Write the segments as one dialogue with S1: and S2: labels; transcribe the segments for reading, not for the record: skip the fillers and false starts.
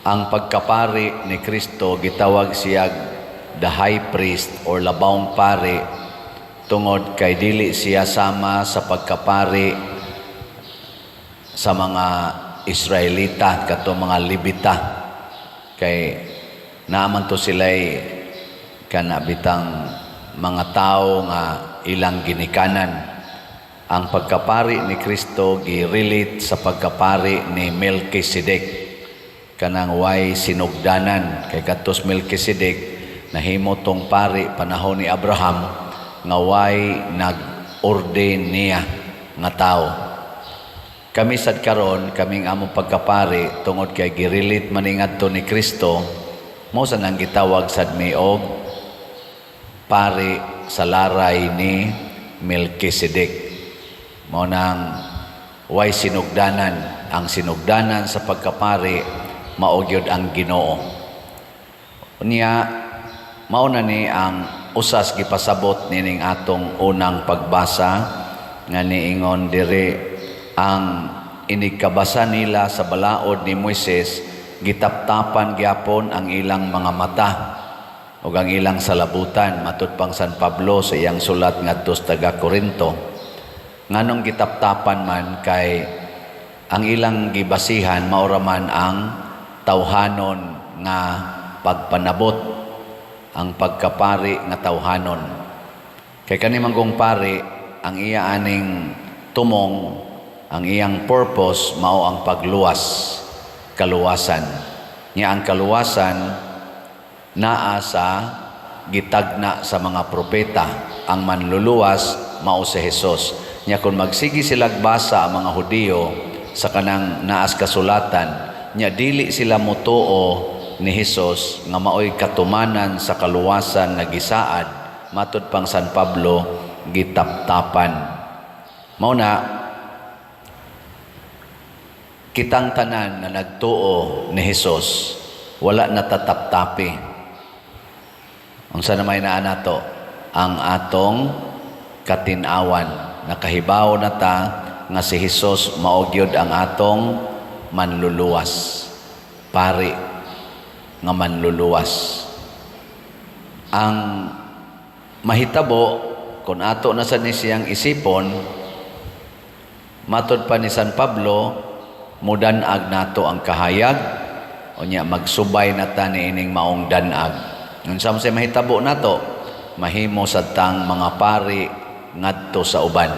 S1: ang pagkapari ni Kristo gitawag siya the high priest or labawng pari tungod kay dili siya sama sa pagkapari sa mga Israelita kato mga Libita kay naaman to sila'y kanabitang mga tao nga ilang ginikanan. Ang pagkapari ni Kristo gi-relate sa pagkapari ni Melchizedek kanang way sinugdanan kay katos Melchizedek nahimo tong pari panahon ni Abraham nga way nag-ordain niya nga tao. Kami sad karon kaming among pagkapari tungod kay gi-relate man ngadto ni Kristo mao sa nang gitawag sad mi og pari sa laray ni Melchizedek. Mao nang way sinugdanan. Ang sinugdanan sa pagkapari mao gyud ang Ginoo. Unya mao na ni ang usas gipasabot nining atong unang pagbasa nga niingon diri ang inigkabasa nila sa balaod ni Moises gitaptapan gyapon ang ilang mga mata ug ang ilang salabutan matud pang San Pablo sa iyang sulat ngadto sa taga-Korinto. Nganong gitaptapan man kay ang ilang gibasihan maura man ang tawhanon nga pagpanabot, ang pagkapari nga tawhanon. Kay kani manggong pari ang iya aning tumong, ang iyang purpose mao ang pagluwas, kaluwasan. Nya ang kaluwasan naa sa gitagna sa mga propeta. Ang manluluwas mao si Hesus. Nya kung magsigi sila basa ang mga Hudiyo sa kanang naas kasulatan, nya dili sila motuo ni Hesus nga maoy katumanan sa kaluwasan nga gisaad matud pang San Pablo gitaptapan. Mao na kitang tanan na nagtuo ni Hesus wala natataptapi. Unsa na may naa nato ang atong katinawan. Nakahibaw na ta nga si Hesus mao gyud ang atong manluluwas, pari nga manluluwas. Ang mahitabo kung ato na sa ni siyang isipon matud pa ni San Pablo mudanag nato ang kahayag unya magsubay na ta niining maong danag. Unsa man say mahitabo nato mahimo sad tang mga pari ngadto sa uban.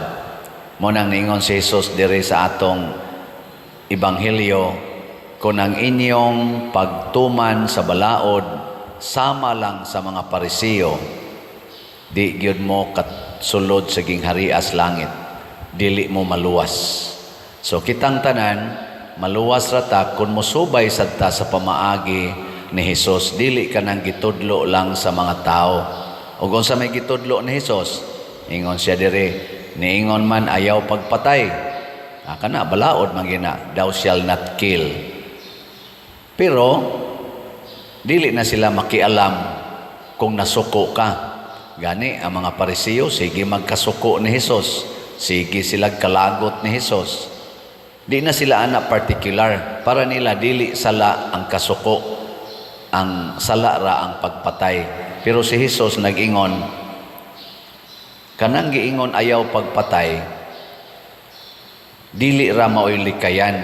S1: Mo nang ningon si Jesus diri sa atong ebanghelyo, kung ang inyong pagtuman sa balaod sama lang sa mga Parisiyo, di gyud mo katsulod sa gingharias langit, dili mo maluwas. So kitang tanan maluwas ra ta kun mosubay sad ta sa pamaagi ni Jesus, dili ka nang gitudlo lang sa mga tao. Ug unsa may gitudlo ni Jesus? Ingon siya diri, niingon man ayaw pagpatay. Kana balaod man gina, thou shall not kill. Pero dili na sila makialam kung nasuko ka. Gani ang mga Parisiyo sige magkasuko ni Hesus, sige sila kalagot ni Hesus. Di na sila ana particular, para nila dili sala ang kasuko, ang sala ra ang pagpatay. Pero si Hesus nag-ingon, kanang giingon ayaw pagpatay, dili ra maoy likayan.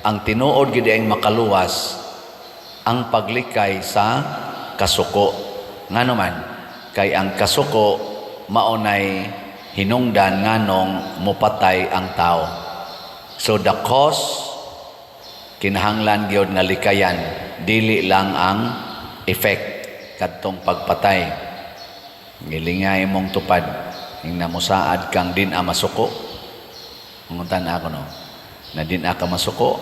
S1: Ang tinuod gid ang makaluwas, ang paglikay sa kasuko. Ngano man, kay ang kasuko maunay hinungdan nganong mupatay ang tao. So the cause, kinahanglan gyud nga likayan, dili lang ang effect kadtong pagpatay. Ngilingay mong tupad ing namusaad kang din a masuko. Nguntan ako no, na din ka masuko.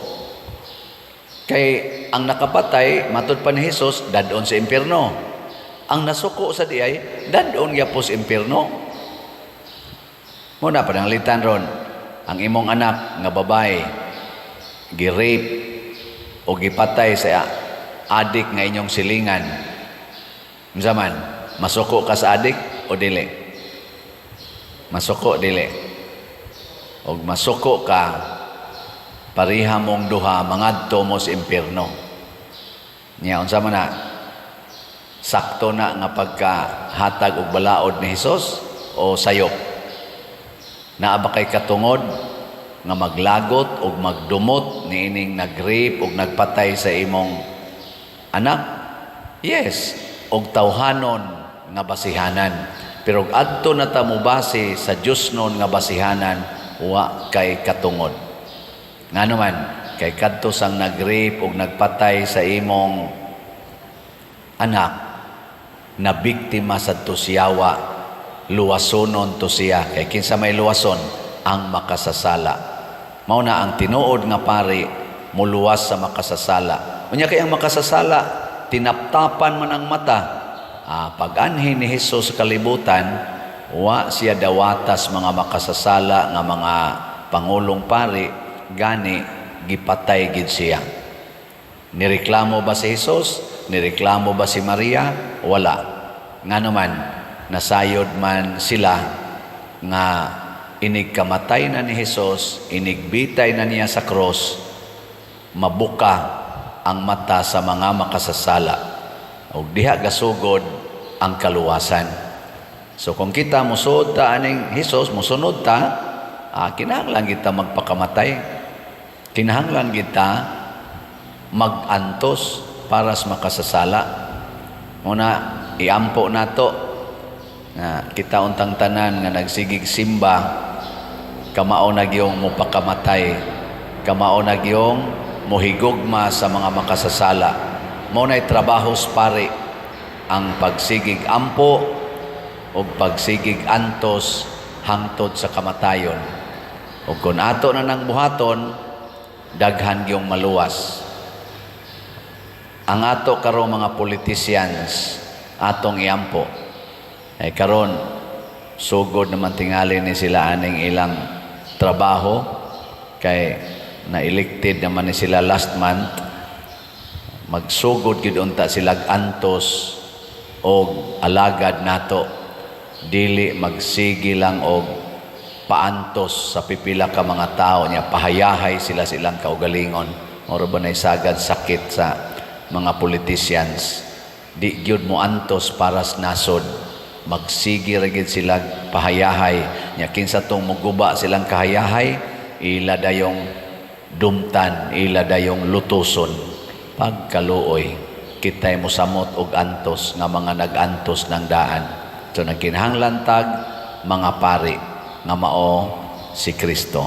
S1: Kay ang nakapatay matud pa ni Hesus dadon sa impierno. Ang nasuko sa diay dadon gyapon sa impierno. Muna pananglitan ron, ang imong anak nga babae gi-rape o gipatay sa adik nga inyong silingan. Unsa man, masuko ka sa adik o dili? Masuko dili. Og masuko ka, pariha mong duha mangadto mo sa impierno. Nya unsa man na sakto na nga pagkahatag og balaod ni Hesus o sayop? Naa ba kay katungod nga maglagot og magdumot niining nag-rape og nagpatay sa imong anak? Yes, og tawhanon nga basihanan. Pero adto na ta mo base sa Dios non nga basihanan, wa kay katungod. Nga naman, kay kadto sang nag-rape ug nagpatay sa imong anak, na biktima sa tusiyawa, luwasonon to siya. Kay kinsa may luwason, ang makasasala. Mao na ang tinuod nga pari, muluwas sa makasasala. Unya kay ang makasasala, tinaptapan man ang mata. Pag-anhin ni Hesus sa kalibutan, wa siya dawatas mga makasasala nga mga pangulong pari, gani gipatay gid siya. Nireklamo ba si Hesus? Nireklamo ba si Maria? Wala. Nga naman, nasayod man sila nga inigkamatay na ni Hesus, inigbitay na niya sa cross, mabuka ang mata sa mga makasasala. O diha gasugod ang kaluwasan. So kung kita musod ta aning Hesus, musunod ta, kinahanglan kita magpakamatay. Kinahanglan kita magantos para sa makasasala. Muna, iampo nato na kita untang tanan nga nagsigig simba, kamao na giyong mupakamatay, kamao na giyong muhigugma sa mga makasasala. Muna'y trabahos pare ang pagsigig ampo o pagsigig antos hangtod sa kamatayon. O kung ato na nang buhaton, daghan giyong maluwas. Ang ato karong mga politicians, atong iampo, ay karon sugod naman tingali ni sila aning ilang trabaho, kay na-elected naman ni sila last month. Magsugod gid unta sila antos og alagad nato, dili magsigi lang og paantos sa pipila ka mga tao niya, pahayahay sila silang kaugalingon. Moro ba na isagad sakit sa mga politicians? Di gyud mo antos para sa nasod, magsigi ra gid sila pahayahay nya. Kinsa tong muguba silang kahayahay, ila dayong dumtan, ila dayong lutuson. Pagkaluoy, kita'y musamot og antos nga mga nagantos ng daan. So nagkinahanglan tag mga pari nga mao si Kristo.